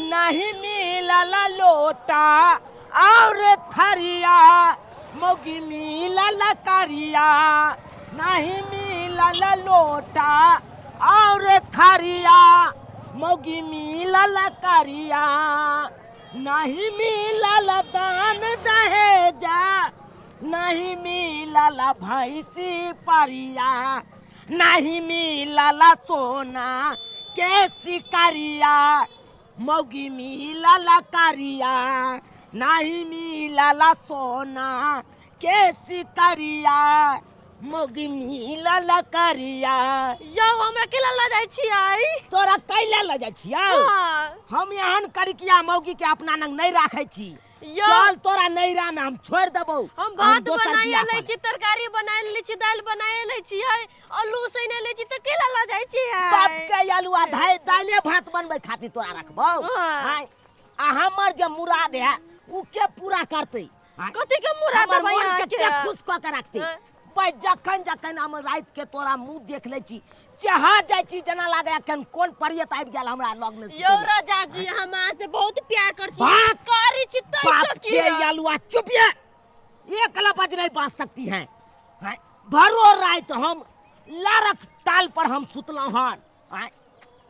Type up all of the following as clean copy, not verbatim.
नहीं मिलल लोटा और थरिया मौगी मिलल करिया नहीं मिलल लोटा और थरिया मौगी मिलल करिया नहीं मिलल दान दहेजा नहीं मिलल भैंसी परिया नहीं मिलल सोना के सिकरिया मौगी मिलल करिया नहीं मिलल सोना के सिकरिया मौगी मिलल करिया। यौ हमरा केला ल जाइ छियै तोरा कैला ल जाइ छियै? हम यहाँ करिकिया मौगी के अपना नंग नहीं राखे छी। चल तोरा नैरा में हम छोड़ देबो। हम भात बनाए ले छी, तरकारी बनाए ले छी, दाल बनाए ले छी, आलू सैने ले छी त केला ल जाइ छियै? बाप के आलूआ दाले भात बनबै खातिर तोरा रखबो। हां आ हमर जे मुराद है उ के पूरा करतै? कथि के मुराद है यहाँ के? खुश क के रखतै। भाई जखन जखन हम रात के तोरा मुंह देख ले छी चाहा जाय छी जना लागे अखन कोन परियत आबि गेल हमरा लग में। यौ राजा जी हमरा से बहुत प्यार कर छी, करी छी तै सकी। बाप के आलूआ चुप ये, एक लपज नहीं बांध सकती हैं। भरो रात हम लारक टाल पर हम सुतलौं हन।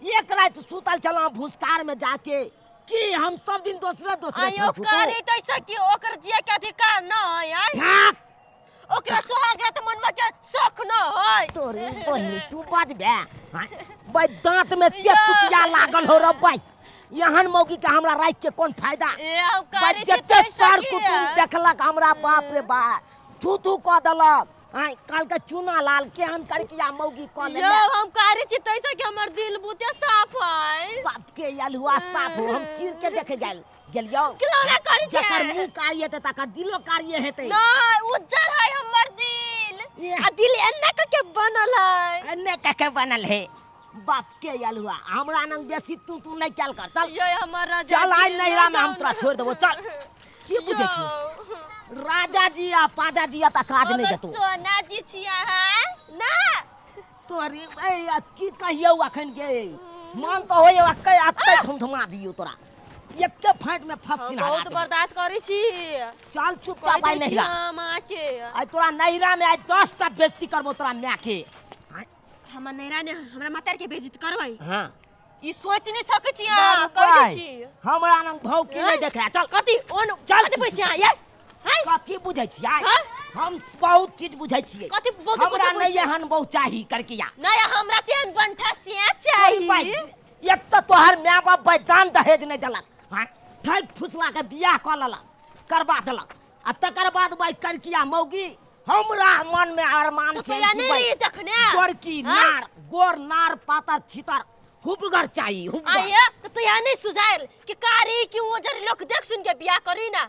एक रात सुतल छलौं भूसकार में जाके कि हम सब दिन दूसरे आयो करी तै सकी। ओकर जिया के अधिकार न है। ओकरा सुहाग रात मन में के शौक न है। तोरे बहिनी तू बजबे भाई दांत में से टुकिया लागल हो रे भाई। यहन मौगी के हमरा राख के कोन फायदा? करी जते सर कुटुम देखलक हमरा बाप रे बाप थू थू क देलक। काल के चूना लाल के हम करकिया मौगी क ले। यो हम करी छी तैसे कि हमर दिल बुते साफ है। बाप के आलूआ साफ हो हम चीर के देखे गेलियो। किलोरा करी छै? जकर मुंह कारिये त तकर दिलो कारिये हेतै। नहीं उज्जर है हमर दिल। आ दिल एन्ने के बनल है। एन्ने के बनल है। बाप के आलूआ हमरा नंग बेसी तू नहीं चल कर। चल ये हमर राजा चल आई नैरा में हम तोरा छोड़ देबो। चल की बुझे छी राजा जी आ पाजा जी त काज नहीं देतो। सोना जी छिया है ना तोरी ए की कहियो अखन के मन तो होय अक्के थमथमा दियो तोरा एक के फाट में फंस छी। बहुत बर्दाश्त करी छी। चल चुपचाप आई नैरा। आई तोरा नैरा में आई 10 टा बेइज्जती करबो तोरा मां के। हमर नैरा ने हमरा मातर के बेइज्जती करबै? हां ई सोच नहीं सकै छी आ कर छी। हमरा नंग भाव की नहीं देखा। चल कथि ओन चल कथि बुझै छी ये? कथि बुझै छी हम बहुत चीज बुझै छी। कथि बहुत हमरा नहीं हन बहु चाही करकिया। नहीं हमरा तेन बंठा से चाहिए। एक तो तोहर माय बाप बैदान दहेज नहीं देलक। ठक फुसला के बियाह क लेलक करबा देलक आ तकर बाद भाई करकिया मौगी हमरा मन में अरमान छै। तो नहीं देखने गोरकी नार गोर नार पातर छितर हुबगर चाहिए। आया तो या नहीं सुझाइल कि कारी कि वो जरी लोग देख सुन के बियाह करी ना।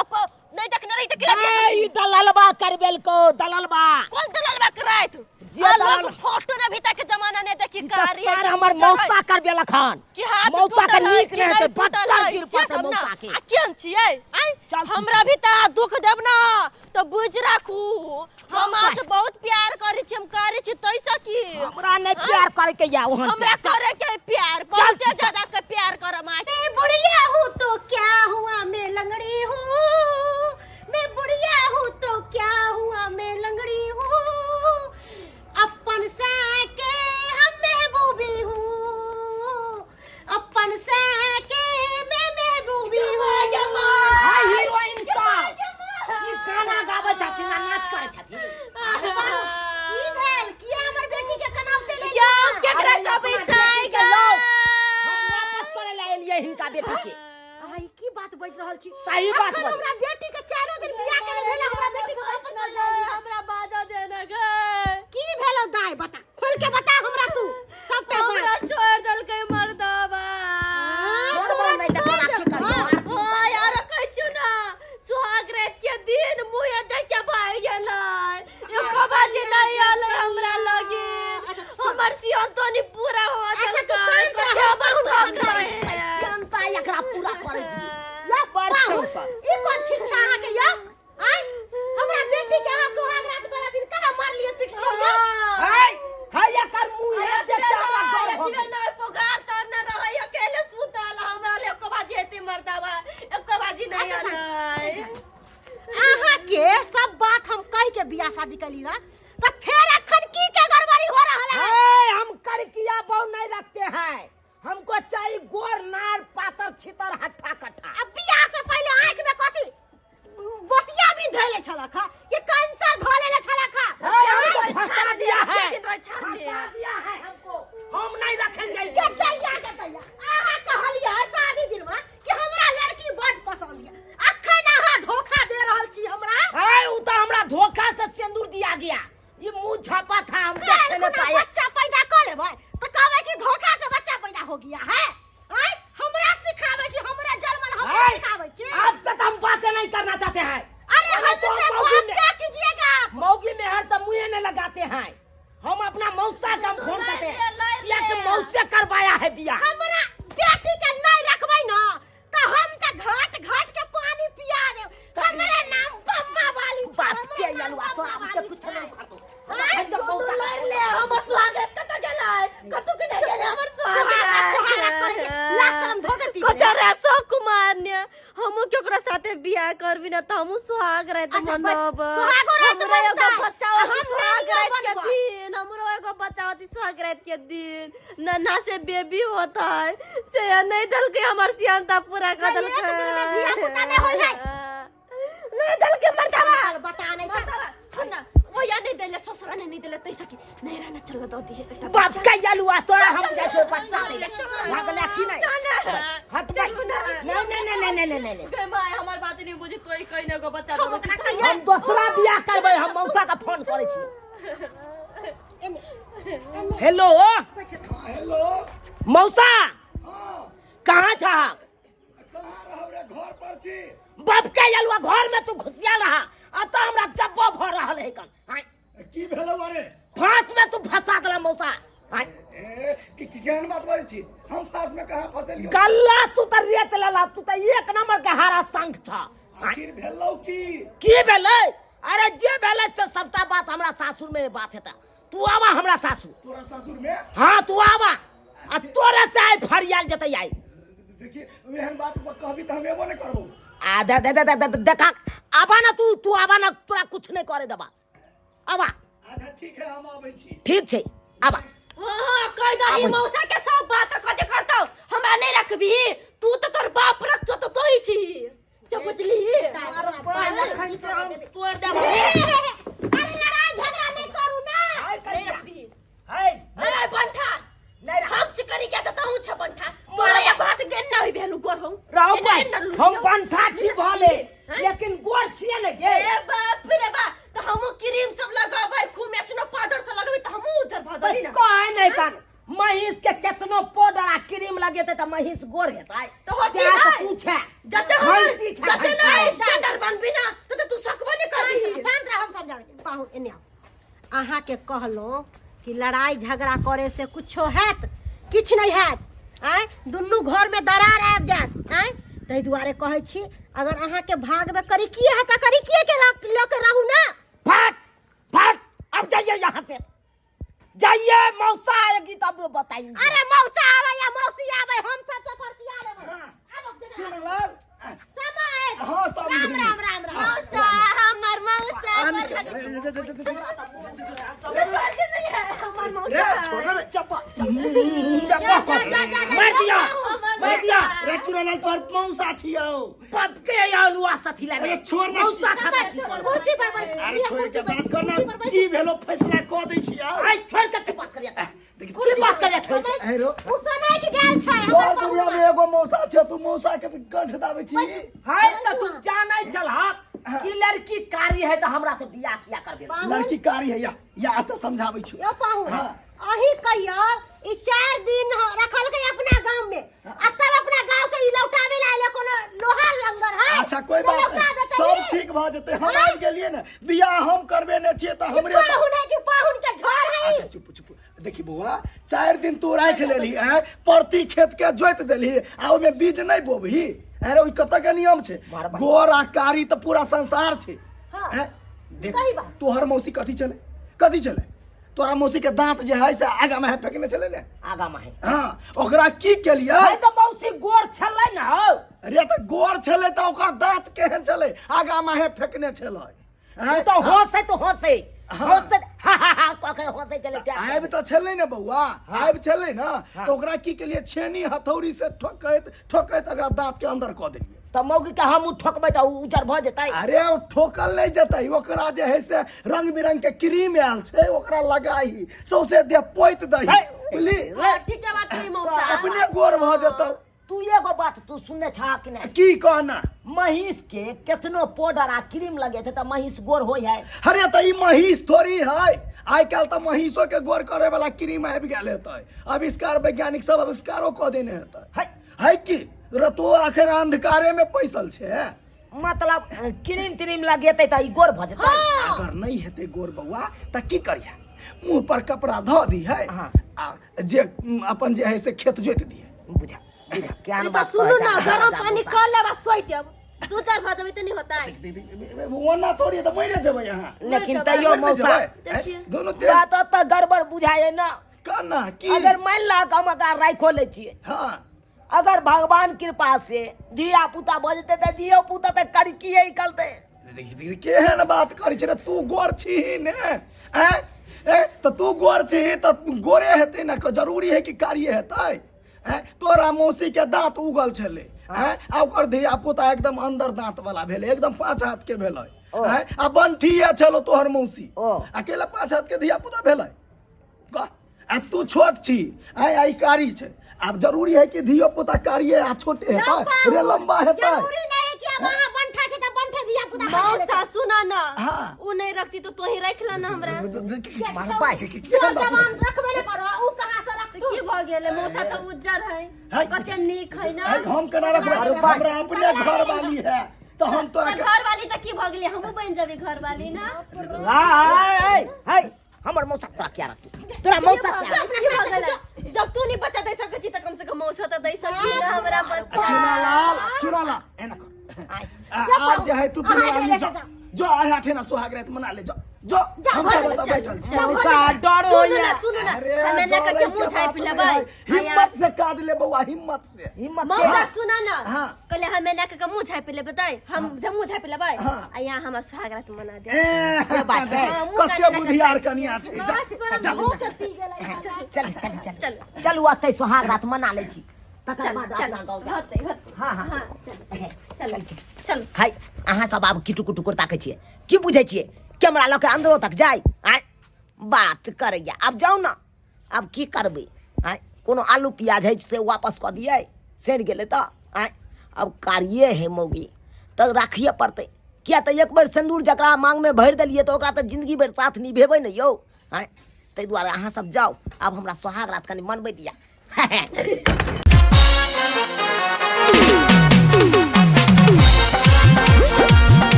अब नहीं देखने रही त केला बियाह? ई दलालबा करबेल को दलालबा। कौन दलालबा कराइत? लोग फोटो ना भीतर के जमाना ने देखी कारी सर हमर मौसा करबेल खान कि हाथ मौसा के नीक नहीं है बच्चा गिर पड़ते मौसा के। आ केन छियै? हमरा भी त दुख देब ना तो बुझ राखू। हम आज बहुत प्यार करी छी, हम करी छी तै सकी। हमरा नहीं प्यार करे के या ओहन हमरा करे के प्यार बहुत ज्यादा के प्यार करम। मैं बुढ़िया हूँ तो क्या हुआ मैं लंगड़ी हूँ। मैं बुढ़िया हूँ तो क्या हुआ मैं लंगड़ी हूँ। अपन सा के हम महबूबी हूँ। अपन सा के मैं महबूबी हूँ। हाय हीरोइन साहब ई गाना गाबै छथिन आ नाच करै छथिन। की भेल किया हमर बेटी के कनावते ले या केकरा कहबै साइगा? हम वापस करे ला एलियै हिनका बेटी के। आई की बात बज रहल छी? सही बात बज। हमरा बेटी के 4 दिन बियाह करे भेल हमरा बेटी के वापस कर ले। हमरा बाजा देना गे। की भेलो दाई बता खोल के बता हमरा तू सबटा हमरा छोड़ देल के मर्दावा। छोड़बो नहीं त तोरा की करबो? हां यार कहै छु ना सुहाग रात के दिन मुंह देख के भाग गेलै। यो खबर जे नहीं आले हमरा लगे। हमर सियन तो नहीं पूरा हो अच्छा तू शांत रह बहुत जनता एकरा पूरा करे दी। या बड़ चौसा ई कोन छिछा है के या आई हमरा बेटी के हां सुहाग रात वाला दिन कला मार लिए पिट लिए। हाय हाय एकर मुंह है देख के हमरा डर हो जीवन नहीं पगार तर न रहै अकेले सुतल हमरा ले मरदावा एको बाजी नहीं आले अहाँ के सब बात हम कह के बियाह शादी कली ना तो फिर अखन की के गड़बड़ी हो रहल है? हम करकिया बहु नहीं रखते हैं, हमको चाहिए गोर नार पातर छितर हट्ठा कट्ठा। अब बियाह से पहले आंख में कथी बतिया भी धैले छलक है, ये कैंसर धोले छलक है। हमको फंसा दिया है, फंसा दिया है हमको, हम नहीं रखेंगे। के दैया अहाँ कहलिए शादी दिन में कि हमरा लड़की बड़ पसंद है, अखन अहाँ धोखा दे रहल छी हमरा। उ तो हमरा धोखा से सिंदूर दिया गया, ये मुंह छापा था, हम देखे नहीं पाए। बच्चा पैदा कर लेबै तो कहबै कि धोखा से बच्चा पैदा हो गया है। हमरा सिखावे छी, हमरा जन्मल हमरा सिखावे छी। अब तक हम बातें नहीं करना चाहते हैं। अरे हमसे बात क्या कीजिएगा आप? मौगी में हर तो मुँह नहीं लगाते हैं, हम अपना मौसा का हम फोन करते हैं या कि मौसे करवाया है बिया। हमरा बेटी के नहीं रखबै ना तो हम तो घाट घाट के पानी पिया देब। हमरा नाम बम्मा वाली छै, बात के हमरा यलवा तो बम्मा हमके वाली कुछ छै। नहीं खातो। तू लड़ ले हमर स्वागत कत गेलै कतु के नहीं गेलै हमर स्वागत लाशरम धोके पी कत रसो कुमार ने हम केकरा साथे बियाह करबी ना त हमहु सुहाग रहत मनब हमरो एगो बच्चा होती सुहाग रहत के दिन हमरो एगो बच्चा होती सुहाग रहत के दिन नन्हा से बेबी होता है से नहीं दल के हमर सियांता पूरा कदल के नहीं दल के मरदावा बता नहीं ना वो या नहीं देले ससुरा ने नहीं देले तैसा की नहीं रहना चल दो दी एकटा बाप का यलवा तोरा हम जैसे बच्चा दे भागला की नहीं हट भाई। नहीं गए माय हमर बात नहीं बुझी कोई कहीं ना को बच्चा दो हम दूसरा बियाह करबै, हम मौसा का फोन करे छी। हेलो हेलो मौसा, हाँ कहाँ छा? कहाँ रहब रे? घर पर छी। बाप के यलवा घर में तू घुसिया रहा, अत हमरा जब्बो भ रहल है कन। की भेलौ अरे? फांस में तू फंसा दला मौसा। केहन बात बारी छी? हम फांस में कहाँ फंसलियो? गल्ला तू त रेत लेला, तू त एक नंबर के हारा संग छ। आखिर भेलौ की भेलै? अरे जे भेलै से सबटा बात हमरा सासुर में बात हेता। तू आवा हमरा सासुर। तोरा ससुर में? हाँ तू आवा, आ तोरे से आई फरियाल जतै आई। देखिए एहन बात कहबी त हम एबो नहीं करबो। आ दे देखा आवा ना, तू आवा ना, तोरा कुछ नहीं करे देबा। आवा। अच्छा ठीक है, हम आबै छी। ठीक छै, आवा। हां कह दही मौसा के सब बात कदे करतौ हमरा नहीं रखबी तू तो तोर बाप रखतो तो तोही छी जब बुझली। अरे लड़ाई झगड़ा नहीं करू ना। नहीं रखबी हाय ए बंठा नहीं हम से करी के तो हूं छ बंठा तोरा एक हाथ के ना होई भेलु गोर हम रहो भाई, हम बंठा छी भले, लेकिन गोर छिए ने गे। ए बाप रे बा तो हम क्रीम सब लगाबै खूब में सुनो पाउडर से लगाबै त हम उधर भ जाई ना कोई नहीं कान, महिष के केतनो पाउडर आ क्रीम लगेते त महिष गोर हेतै। तो होती क्या ना तो पूछे जते हम जते ना स्टैंडर्ड बनबी ना तो तू सकबो नहीं करबी। शांत रह, हम समझावे पाहुन एने अहाँ के कहलो कि लड़ाई झगड़ा करे से कुछो हैत, किछ नहीं हैत। दुनू घर में दरार आबि जायत। ताहि दुआरे कहै छी अगर अहाँ के भागबे करी किए है त करी किए के ल के रहू ना। फट फट, अब जाइए यहाँ से, जाइए। मौसा आएगी तब बताएंगे। अरे मौसा आवे या मौसी आवे, हम सब चपरचिया लेबै। चुनलाल समय हाँ सब राम राम राम राम। मौसा हमर मौसा जल्दी नहीं है हमर मौसा चप्पा मार दिया रे चुनलाल, तोहर मौसा छियौ। पप के आलुआ साथी लागे। अरे छोड़ ना। मौसा छाता कुर्सी पर बैठ। अरे छोड़ के बात करना, की भेलो फैसला क दै छी। आई छोड़ के बात करिया। देखी की बात करिया छोड़ के। हेरो उसने के गेल छै तोर दुनिया में एगो मौसा छै, तू मौसा के कंठ दाबै छी। हाय त तू जानै छलह कि लड़की कारी है त हमरा से बियाह किया करबे। लड़की कारी है या तो समझाबै छी। यो पाहुन हाँ। अही कहियो ई 4 दिन रखल के अपना गांव में, आ तब अपना गांव से ई लौटावे ला ले कोनो लोहा लंगर है। अच्छा कोई बात नहीं, सब ठीक भ जते। हम आबि गेलिए ने, बियाह हम करबे ने छिए त हमरे पाहुन है कि पाहुन के झोर है। अच्छा चुप चुप। देखी बउआ, 4 दिन तू राख लेली है, प्रति खेत के जोत देली आ ओमे बीज नहीं बोबही। अरे ओइ कत के नियम छै, गोर आ कारी त पूरा संसार छै। हाँ, देख सही बात। तोहर मौसी कथी चले तोरा मौसी के दांत जे है से आगा में फेंकने चले ने आगा में है। हाँ ओकरा की केलिए? हाय त मौसी गोर छलै न हो। अरे त गोर छले त ओकर दांत केहन छले आगा माहे फेकने छले तू तो होश है तो होश है होश है हा कके होश है चले क्या आब तो छले ने बउआ आब छले ना तो ओकरा की के लिए छेनी हथौड़ी से ठोकैत ठोकैत अगर दांत के अंदर क देलिए त मौगी के हम ठोकबै त उजर भ जेतै अरे ओ ठोकल नहीं जतै ओकरा जे है से रंग बिरंग के क्रीम आयल छै ओकरा लगाई सौसे दे पोइत दही बुझली ठीक है बात कही मौसा अपने गोर भ जतौ तू एगो बात तू सुनने छा कि नहीं की कहना महिष के केतनो पाउडर आ क्रीम लगे थे त महिष गोर होय है अरे त ई महिष थोड़ी है आइ काल त महिषो के गोर करे वाला क्रीम आबि गेल हेतै आविष्कार वैज्ञानिक सब आविष्कारो क देने हेतै है की रतो आखिर अंधकारे में पैसल छे मतलब क्रीम त्रीम लगेतै त ई गोर भ जेतै अगर नहीं हेतै गोर बउआ त की करिया मुंह पर कपड़ा ध दी है जे अपन जे है से खेत जोत दिए बुझा बुझा क्या तो सुनो ना गरम पानी कर ले बस सोई देब 2-4 भाजबे त नहीं होता है वरना थोड़ी त मरे जेबै यहां लेकिन तैयो मौसा दोनों बात त गड़बड़ बुझाए ना काना की अगर मान ला हम अगर राखो ले छिए हां अगर भगवान कृपा से धिया पुता बजते त धियो पुता त करी की निकलते केहन बात करै छै तू गोर छी ने तो तू गोर छी त गोरे हेतै ना जरूरी है कि कार्य हेतै तोरा मौसी के दांत उगल छले आ ओकर धिया पुता एकदम अंदर दांत वाला भेले एकदम 5 हाथ के भेले आ बंठिया छलो तोहर मौसी अकेला 5 हाथ के धिया पुता भेले आ तू छोट छी आई कारी छै अब जरूरी है कि धियो पुता कार्य आ छोटे हेतै रे लंबा हेतै जरूरी नहीं है कि अब वहां बंठा छै त बंठे दिया पुता मौसा सुना ना हाँ। उ नहीं रखती तो तू ही रख ला ना हमरा जो जवान रखबे न करो उ कहां से रख की भ गेले मौसा तो उज्जर है कते नीक है ना हम केना रखबै हमरा अपने घर वाली है तो हम तोरा घर वाली त की भ गेले हमहु बन जाबे घर वाली ना हाय हमर मौसा तोरा क्या रखतू तोरा मौसा क्या की भ गेले जब तू नहीं बच्चा दे सकै छी त कम से कम मौसा त दे सकी ना हमरा बच्चा चुनालाल एना कर आज जे है तू दुनिया जो आया थे ना सुहाग रात मना ले जो हम सब तो बैठल छी मौसा डर हो या सुनो ना हमें ना के मुंह झाइ पिलबे हिम्मत से काज ले बउआ हिम्मत से मौसा सुना ना हाँ। कहले हमें ना के मुंह झाइ पिले बताई हम जब मुंह झाइ पिलबे आ यहाँ हम सुहाग रात मना दे से बात है कते बुधियार कनिया छै हो के पी गेलै चल चल चल चल ओतै सुहाग रात मना ले छी तकर बाद अपना गाँव जा हां हां चल चल हाय अहाँ सब आब किटु कुटु कर ताकै छियै की बुझै छियै कैमरा लऽ के अंदरो तक जाय आय बात करैया अब जाउ ना अब की करबै आय कोनो आलू प्याज है से वापस कऽ दियै सड़ गेलै तऽ आय अब कार्ये है मौगी तऽ राखिए पड़तै किया तऽ एक बेर सिंदूर जकरा मांग में भरि देलियै तऽ ओकरा तऽ जिंदगी भर साथ निभेबै ने यौ आय ताहि दुआरे अहाँ सब जाउ आब हमरा सोहाग रात कनि मनबै दिया